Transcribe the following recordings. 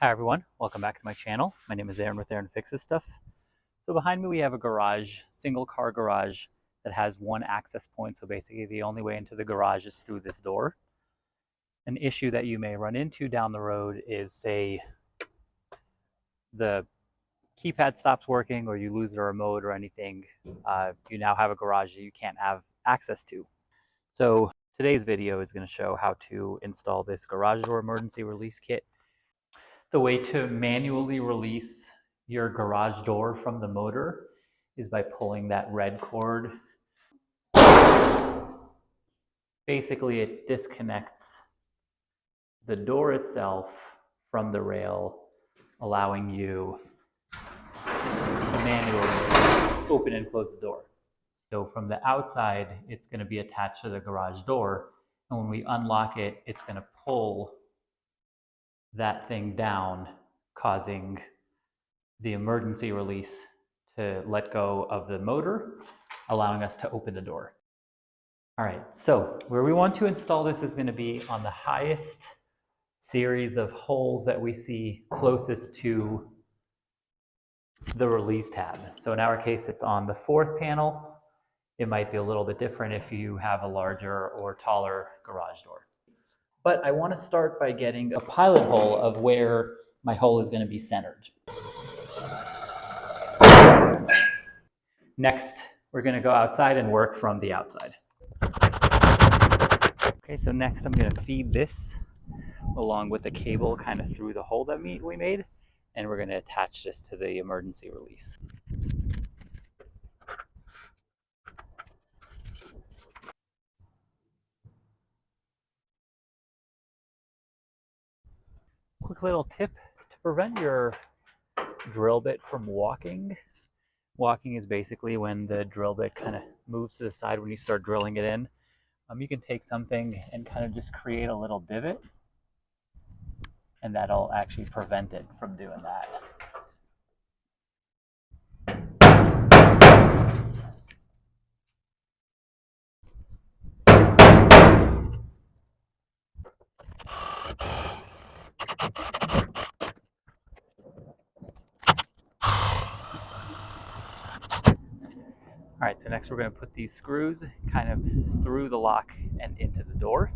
Hi everyone, welcome back to my channel. My name is Aaron with Aaron Fixes Stuff. So behind me we have a garage, single car garage that has one access point. So basically the only way into the garage is through this door. An issue that you may run into down the road is, say, the keypad stops working or you lose the remote or anything. You now have a garage that you can't have access to. So today's video is going to show how to install this garage door emergency release kit. The way to manually release your garage door from the motor is by pulling that red cord. Basically, it disconnects the door itself from the rail, allowing you to manually open and close the door. So from the outside, it's going to be attached to the garage door, and when we unlock it, it's going to pull that thing down, causing the emergency release to let go of the motor, allowing us to open the door. All right, so where we want to install this is going to be on the highest series of holes that we see closest to the release tab. So in our case, it's on the fourth panel. It might be a little bit different if you have a larger or taller garage door. But I want to start by getting a pilot hole of where my hole is going to be centered. Next, we're going to go outside and work from the outside. Okay, so next I'm going to feed this along with the cable kind of through the hole that we made, and we're going to attach this to the emergency release. Quick little tip to prevent your drill bit from walking. Walking is basically when the drill bit kind of moves to the side when you start drilling it in. You can take something and kind of just create a little divot, and that'll actually prevent it from doing that. All right, so next we're going to put these screws kind of through the lock and into the door.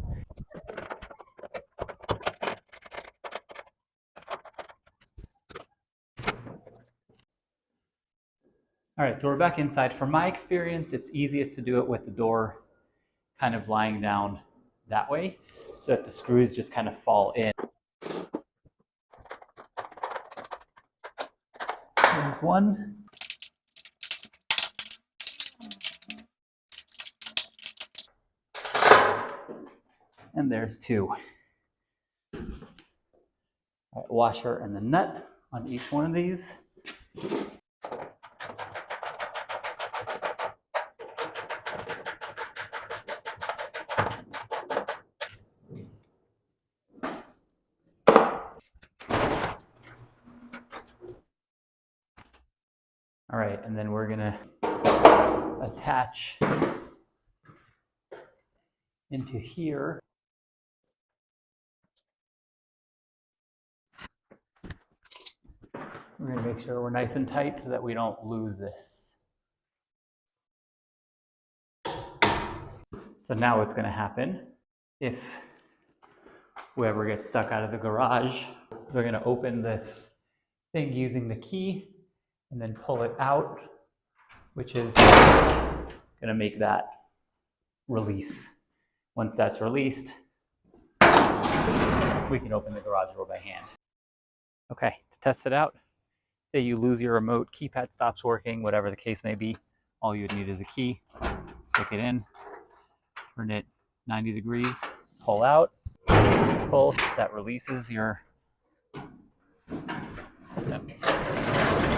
All right, so we're back inside. From my experience, it's easiest to do it with the door kind of lying down that way so that the screws just kind of fall in. There's one. And there's two. All right, washer and the nut on each one of these. All right, and then we're gonna attach into here. We're gonna make sure we're nice and tight so that we don't lose this. So now what's gonna happen, if whoever gets stuck out of the garage, they're gonna open this thing using the key and then pull it out, which is gonna make that release. Once that's released, we can open the garage door by hand. Okay, to test it out, say you lose your remote, keypad stops working, whatever the case may be, all you would need is a key, stick it in, turn it 90 degrees, pull out, pull, that releases your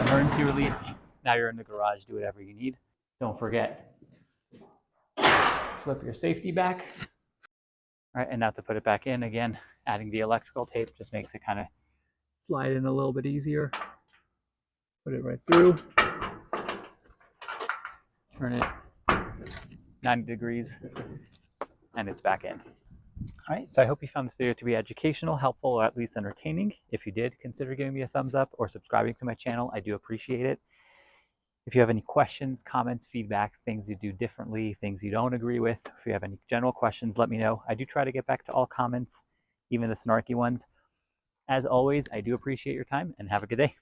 emergency release. Now you're in the garage, do whatever you need. Don't forget, flip your safety back. All right, and now to put it back in, again, adding the electrical tape just makes it kind of slide in a little bit easier. Put it right through. Turn it 90 degrees, and it's back in. All right, so I hope you found this video to be educational, helpful, or at least entertaining. If you did, consider giving me a thumbs up or subscribing to my channel. I do appreciate it. If you have any questions, comments, feedback, things you do differently, things you don't agree with, if you have any general questions, let me know. I do try to get back to all comments, even the snarky ones. As always, I do appreciate your time and have a good day.